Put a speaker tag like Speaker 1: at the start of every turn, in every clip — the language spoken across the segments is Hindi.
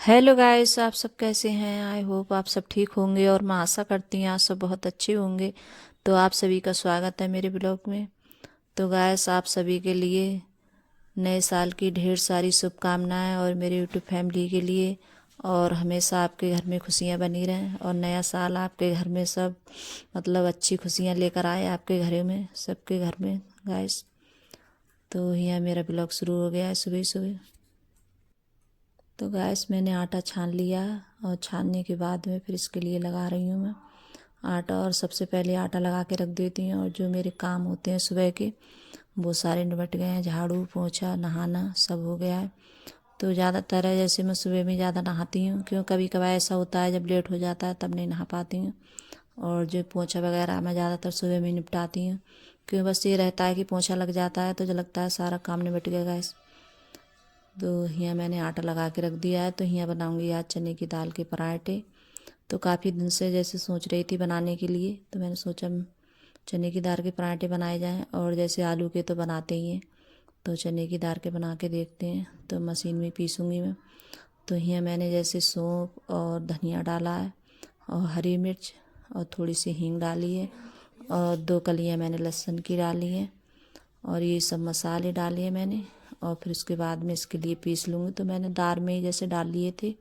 Speaker 1: हेलो गाइस, आप सब कैसे हैं। आई होप आप सब ठीक होंगे और मैं आशा करती हूँ आप सब बहुत अच्छे होंगे। तो आप सभी का स्वागत है मेरे ब्लॉग में। तो गाइस, आप सभी के लिए नए साल की ढेर सारी शुभकामनाएं और मेरे यूट्यूब फैमिली के लिए। और हमेशा आपके घर में खुशियां बनी रहें और नया साल आपके घर में सब मतलब अच्छी खुशियां लेकर आए आपके घरों में, सबके घर में गाइस। तो यहाँ मेरा ब्लॉग शुरू हो गया है सुबह सुबह। तो गैस मैंने आटा छान लिया और छानने के बाद में फिर इसके लिए लगा रही हूँ मैं आटा। और सबसे पहले आटा लगा के रख देती हूँ और जो मेरे काम होते हैं सुबह के वो सारे निपट गए हैं। झाड़ू पोछा नहाना सब हो गया है। तो ज़्यादातर है जैसे मैं सुबह में ज़्यादा नहाती हूँ, क्यों कभी कभार ऐसा होता है जब लेट हो जाता है तब नहीं नहा पाती हूँ। और जो पोछा वगैरह मैं ज़्यादातर सुबह में निपटाती हूँ, क्यों बस ये रहता है कि पोछा लग जाता है तो जो लगता है सारा काम निपट गया गैस। तो यहाँ मैंने आटा लगा के रख दिया है। तो यहाँ बनाऊंगी आज चने की दाल के पराठे। तो काफ़ी दिन से जैसे सोच रही थी बनाने के लिए, तो मैंने सोचा चने की दाल के पराठे बनाए जाएं। और जैसे आलू के तो बनाते ही हैं, तो चने की दाल के बना के देखते हैं। तो मशीन में पीसूँगी मैं। तो यहाँ मैंने जैसे सौंफ और धनिया डाला है और हरी मिर्च और थोड़ी सी हींग डाली है और 2 कलियाँ मैंने लहसुन की डाली हैं और ये सब मसाले डाले हैं मैंने। और फिर उसके बाद में इसके लिए पीस लूँगी। तो मैंने दाल में ही जैसे डाल लिए थे,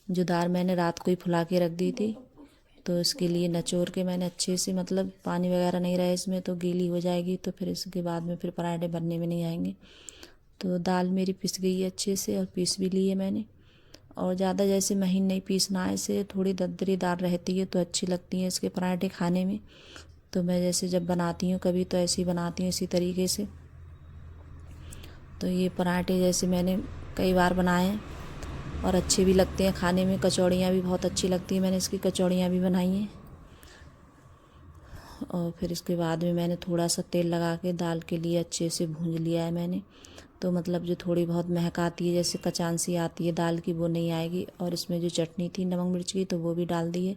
Speaker 1: जो दाल मैंने रात को ही फुला के रख दी थी। तो इसके लिए निचोड़ के मैंने अच्छे से, मतलब पानी वगैरह नहीं रहे इसमें तो गीली हो जाएगी, तो फिर इसके बाद में फिर पराठे बनने में नहीं आएंगे। तो दाल मेरी पिस गई है अच्छे से और पीस भी ली है मैंने। और ज़्यादा जैसे महीन नहीं पीसना है इसे, थोड़ी दरदरी दाल रहती है तो अच्छी लगती है इसके पराठे खाने में। तो मैं जैसे जब बनाती हूँ कभी तो ऐसे ही बनाती हूँ इसी तरीके से। तो ये पराठे जैसे मैंने कई बार बनाए हैं और अच्छे भी लगते हैं खाने में। कचौड़ियाँ भी बहुत अच्छी लगती हैं, मैंने इसकी कचौड़ियाँ भी बनाई हैं। और फिर इसके बाद में मैंने थोड़ा सा तेल लगा के दाल के लिए अच्छे से भूंज लिया है मैंने। तो मतलब जो थोड़ी बहुत महक आती है जैसे कचान सी आती है दाल की, वो नहीं आएगी। और इसमें जो चटनी थी नमक मिर्च की तो वो भी डाल दी है।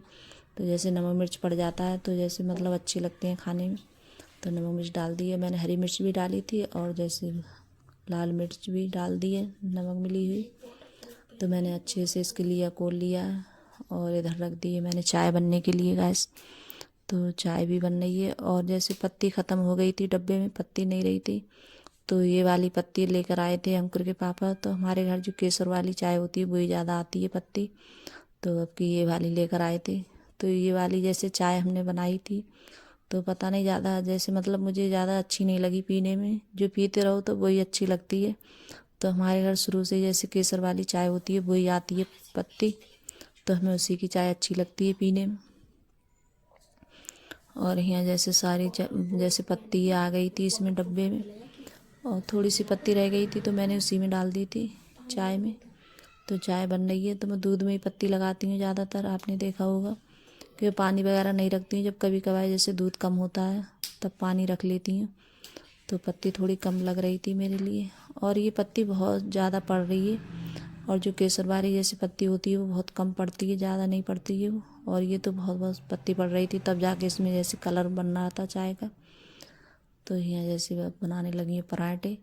Speaker 1: तो जैसे नमक मिर्च पड़ जाता है तो जैसे मतलब अच्छे लगते हैं खाने में, तो नमक मिर्च डाल दी है मैंने। हरी मिर्च भी डाली थी और जैसे लाल मिर्च भी डाल दी है नमक मिली हुई। तो मैंने अच्छे से इसके लिए खोल लिया और इधर रख दी है मैंने चाय बनने के लिए गैस। तो चाय भी बन रही है। और जैसे पत्ती ख़त्म हो गई थी, डब्बे में पत्ती नहीं रही थी, तो ये वाली पत्ती लेकर आए थे अंकुर के पापा। तो हमारे घर जो केसर वाली चाय होती है वही ज़्यादा आती है पत्ती, तो अब की ये वाली लेकर आए थे। तो ये वाली जैसे चाय हमने बनाई थी तो पता नहीं ज़्यादा जैसे मतलब मुझे ज़्यादा अच्छी नहीं लगी पीने में। जो पीते रहो तो वही अच्छी लगती है। तो हमारे घर शुरू से जैसे केसर वाली चाय होती है वही आती है पत्ती, तो हमें उसी की चाय अच्छी लगती है पीने में। और यहाँ जैसे सारी जैसे पत्ती आ गई थी इसमें डब्बे में और थोड़ी सी पत्ती रह गई थी तो मैंने उसी में डाल दी थी चाय में। तो चाय बन रही है। तो मैं दूध में ही पत्ती लगाती हूँ ज़्यादातर, आपने देखा होगा, क्योंकि पानी वगैरह नहीं रखती हूँ। जब कभी कभार जैसे दूध कम होता है तब पानी रख लेती हूँ। तो पत्ती थोड़ी कम लग रही थी मेरे लिए और ये पत्ती बहुत ज़्यादा पड़ रही है। और जो केसरवारी जैसी पत्ती होती है वो बहुत कम पड़ती है, ज़्यादा नहीं पड़ती है वो। और ये तो बहुत बहुत पत्ती पड़ रही थी, तब जाके इसमें जैसे कलर बन रहा था चाय का। तो यहाँ जैसे बनाने लगी है पराठे।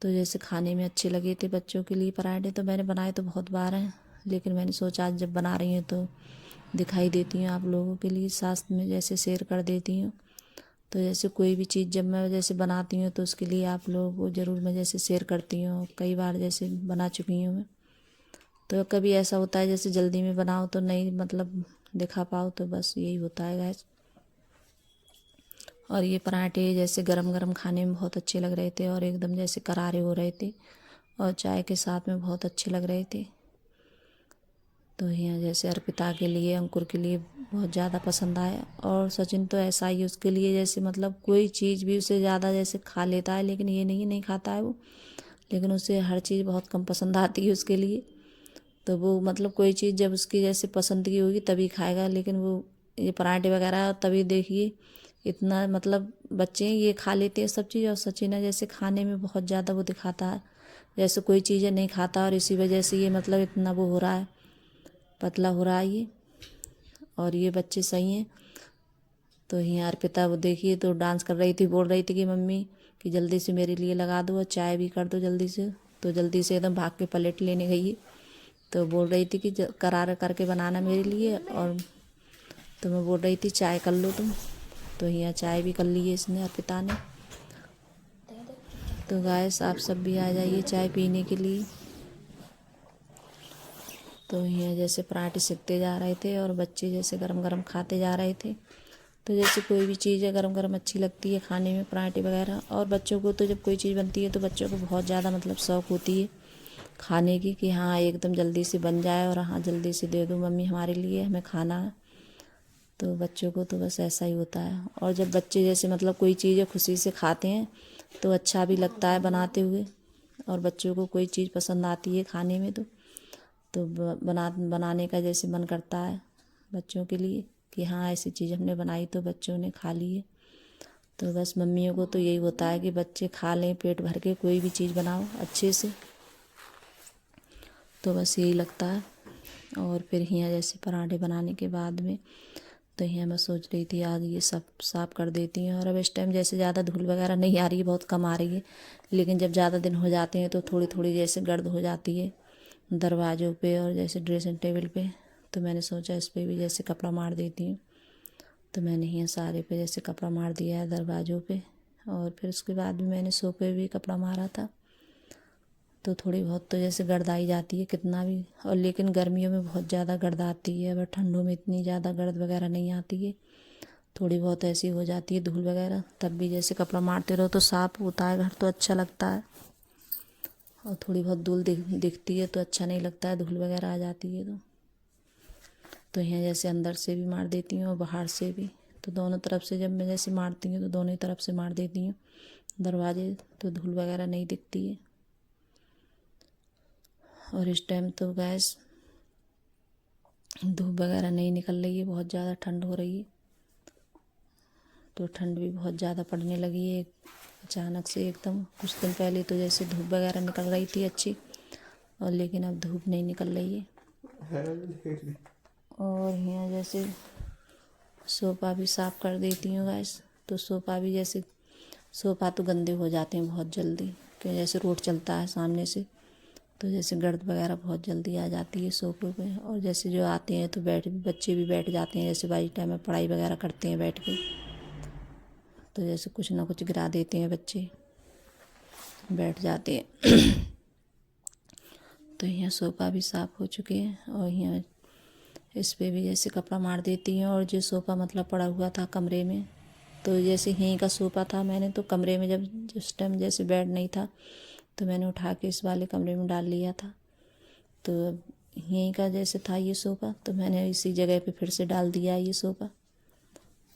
Speaker 1: तो जैसे खाने में अच्छे लगे थे बच्चों के लिए पराठे, तो मैंने बनाए तो बहुत बार हैं, लेकिन मैंने सोचा आज जब बना रही हूँ तो दिखाई देती हूँ आप लोगों के लिए, साथ में जैसे शेयर कर देती हूँ। तो जैसे कोई भी चीज़ जब मैं जैसे बनाती हूँ तो उसके लिए आप लोगों को ज़रूर मैं जैसे शेयर करती हूँ। कई बार जैसे बना चुकी हूँ मैं। तो कभी ऐसा होता है जैसे जल्दी में बनाओ तो नहीं मतलब दिखा पाओ, तो बस यही होता है गैस। और ये पराठे जैसे गरम गरम खाने में बहुत अच्छे लग रहे थे और एकदम जैसे करारे हो रहे थे और चाय के साथ में बहुत अच्छे लग रहे थे। तो यहाँ जैसे अर्पिता के लिए, अंकुर के लिए बहुत ज़्यादा पसंद आया। और सचिन तो ऐसा ही, उसके लिए जैसे मतलब कोई चीज़ भी उसे ज़्यादा जैसे खा लेता है, लेकिन ये नहीं खाता है वो। लेकिन उसे हर चीज़ बहुत कम पसंद आती है उसके लिए। तो वो मतलब कोई चीज़ जब उसकी जैसे पसंद की होगी तभी खाएगा। लेकिन वो ये पराठे वगैरह तभी देखिए इतना मतलब बच्चे ये खा लेते हैं सब चीज़। और सचिन है जैसे खाने में बहुत ज़्यादा वो दिखाता है, जैसे कोई चीज़ें नहीं खाता और इसी वजह से ये मतलब इतना वो हो रहा है, पतला हो रहा है ये। और ये बच्चे सही हैं। तो यहाँ अर्पिता वो देखिए तो डांस कर रही थी, बोल रही थी कि मम्मी कि जल्दी से मेरे लिए लगा दो और चाय भी कर दो जल्दी से। तो जल्दी से एकदम भाग के प्लेट लेने गई है। तो बोल रही थी कि करारा करके बनाना मेरे लिए, और तो मैं बोल रही थी चाय कर लो तुम। तो यहाँ चाय भी कर ली है इसने, अर्पिता ने। तो गाइस आप सब भी आ जाइए चाय पीने के लिए। तो यहाँ जैसे पराठे सेकते जा रहे थे और बच्चे जैसे गरम गरम खाते जा रहे थे। तो जैसे कोई भी चीज़ है गरम गरम अच्छी लगती है खाने में, पराठे वगैरह। और बच्चों को तो जब कोई चीज़ बनती है तो बच्चों को बहुत ज़्यादा मतलब शौक़ होती है खाने की, कि हाँ एकदम जल्दी से बन जाए और हाँ जल्दी से दे दो मम्मी हमारे लिए, हमें खाना है। तो बच्चों को तो बस ऐसा ही होता है। और जब बच्चे जैसे मतलब कोई चीज़ खुशी से खाते हैं तो अच्छा भी लगता है बनाते हुए। और बच्चों को कोई चीज़ पसंद आती है खाने में तो बनाने का जैसे मन करता है बच्चों के लिए, कि हाँ ऐसी चीज़ हमने बनाई तो बच्चों ने खा ली है। तो बस मम्मियों को तो यही होता है कि बच्चे खा लें पेट भर के, कोई भी चीज़ बनाओ अच्छे से, तो बस यही लगता है। और फिर यहाँ जैसे पराठे बनाने के बाद में तो यहाँ मैं सोच रही थी आज ये सब साफ़ कर देती हूँ। और अब इस टाइम जैसे ज़्यादा धूल वगैरह नहीं आ रही है, बहुत कम आ रही है, लेकिन जब ज़्यादा दिन हो जाते हैं तो थोड़ी थोड़ी जैसे गर्द हो जाती है दरवाज़ों पे और जैसे ड्रेसिंग टेबल पे। तो मैंने सोचा इस पर भी जैसे कपड़ा मार देती हूँ। तो मैंने यहाँ सारे पे जैसे कपड़ा मार दिया है दरवाज़ों पे। और फिर उसके बाद भी मैंने सोफे भी कपड़ा मारा था। तो थोड़ी बहुत तो जैसे गर्द आई जाती है कितना भी, और लेकिन गर्मियों में बहुत ज़्यादा गर्द आती है। और ठंडों में इतनी ज़्यादा गर्द वगैरह नहीं आती है, थोड़ी बहुत ऐसी हो जाती है धूल वगैरह। तब भी जैसे कपड़ा मारते रहो तो साफ़ होता है घर, तो अच्छा लगता है। और थोड़ी बहुत धूल दिखती है तो अच्छा नहीं लगता है, धूल वगैरह आ जाती है तो यहाँ जैसे अंदर से भी मार देती हूँ और बाहर से भी। तो दोनों तरफ से जब मैं जैसे मारती हूँ तो दोनों ही तरफ से मार देती हूँ दरवाजे, तो धूल वगैरह नहीं दिखती है। और इस टाइम तो गैस धूप वगैरह नहीं निकल रही है, बहुत ज़्यादा ठंड हो रही है। तो ठंड भी बहुत ज़्यादा पड़ने लगी है अचानक से एकदम। कुछ दिन पहले तो जैसे धूप वगैरह निकल रही थी अच्छी, और लेकिन अब धूप नहीं निकल रही है। और यहाँ जैसे सोफ़ा भी साफ़ कर देती हूँ गैस। तो सोफ़ा भी जैसे सोफ़ा तो गंदे हो जाते हैं बहुत जल्दी, कि जैसे रोड चलता है सामने से, तो जैसे गर्द वगैरह बहुत जल्दी आ जाती है सोफ़े पे। और जैसे जो आते हैं तो बच्चे भी बैठ जाते हैं, जैसे बाई टाइम में पढ़ाई वगैरह करते हैं बैठ के, तो जैसे कुछ ना कुछ गिरा देते हैं बच्चे, बैठ जाते हैं। तो यहाँ सोफ़ा भी साफ़ हो चुके हैं। और यहाँ इस पे भी जैसे कपड़ा मार देती हूँ। और जो सोफ़ा मतलब पड़ा हुआ था कमरे में, तो जैसे यहीं का सोफ़ा था, मैंने तो कमरे में जब जिस टाइम जैसे बेड नहीं था तो मैंने उठा के इस वाले कमरे में डाल लिया था। तो यहीं का जैसे था ये सोफ़ा, तो मैंने इसी जगह पे फिर से डाल दिया ये सोफ़ा।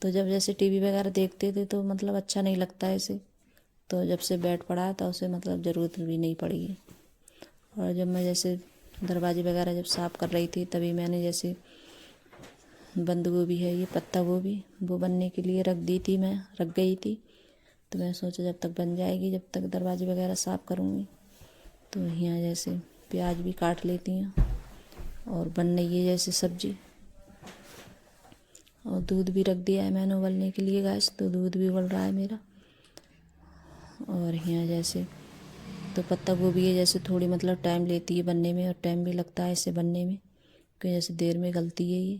Speaker 1: तो जब जैसे टीवी वगैरह देखते थे तो मतलब अच्छा नहीं लगता है इसे, तो जब से बेड पड़ा है तो उसे मतलब ज़रूरत भी नहीं पड़ी है। और जब मैं जैसे दरवाजे वगैरह जब साफ़ कर रही थी तभी मैंने जैसे बंद गोभी है ये पत्ता गोभी, वो बनने के लिए रख गई थी। तो मैं सोचा जब तक बन जाएगी जब तक दरवाजे वगैरह साफ़ करूँगी। तो यहाँ जैसे प्याज भी काट लेती हूँ और बन रही है जैसे सब्जी। और दूध भी रख दिया है मैंने उबलने के लिए गैस, तो दूध भी उबल रहा है मेरा। और यहाँ जैसे तो पत्ता गोभी है जैसे थोड़ी मतलब टाइम लेती है बनने में, और टाइम भी लगता है इसे बनने में, क्योंकि जैसे देर में गलती है ये।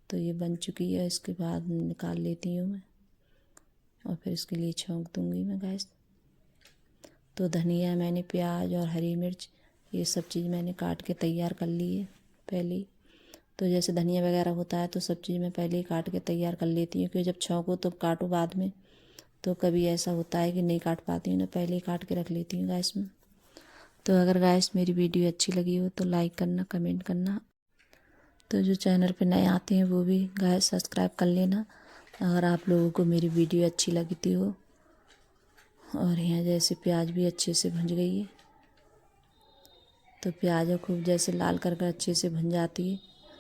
Speaker 1: तो ये बन चुकी है, इसके बाद निकाल लेती हूँ मैं और फिर इसके लिए छौंक दूँगी मैं गैस। तो धनिया मैंने, प्याज और हरी मिर्च ये सब चीज़ मैंने काट के तैयार कर ली है पहले ही। तो जैसे धनिया वगैरह होता है तो सब चीज़ मैं पहले ही काट के तैयार कर लेती हूँ, क्योंकि जब छौंको तो काटो बाद में, तो कभी ऐसा होता है कि नहीं काट पाती हूँ, ना पहले ही काट के रख लेती हूँ गैस में। तो अगर गैस मेरी वीडियो अच्छी लगी हो तो लाइक करना, कमेंट करना। तो जो चैनल पे नए आते हैं वो भी गैस सब्सक्राइब कर लेना अगर आप लोगों को मेरी वीडियो अच्छी लगती हो। और यहाँ जैसे प्याज भी अच्छे से भुन गई है, तो प्याज खूब जैसे लाल कर अच्छे से भुन जाती है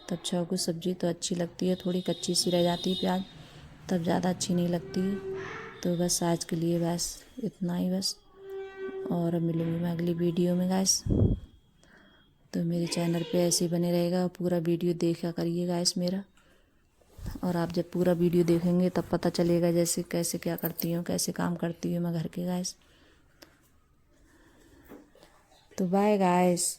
Speaker 1: तब छौंको सब्ज़ी तो अच्छी लगती है। थोड़ी कच्ची सी रह जाती है प्याज तब ज़्यादा अच्छी नहीं लगती है। तो बस आज के लिए बस इतना ही बस, और मिलूँगी मैं अगली वीडियो में गैस। तो मेरे चैनल पे ऐसे ही बने रहेगा, पूरा वीडियो देखा करिए गैस मेरा। और आप जब पूरा वीडियो देखेंगे तब पता चलेगा जैसे कैसे क्या करती हूँ, कैसे काम करती हूँ मैं घर के गैस। तो बाय गाइस।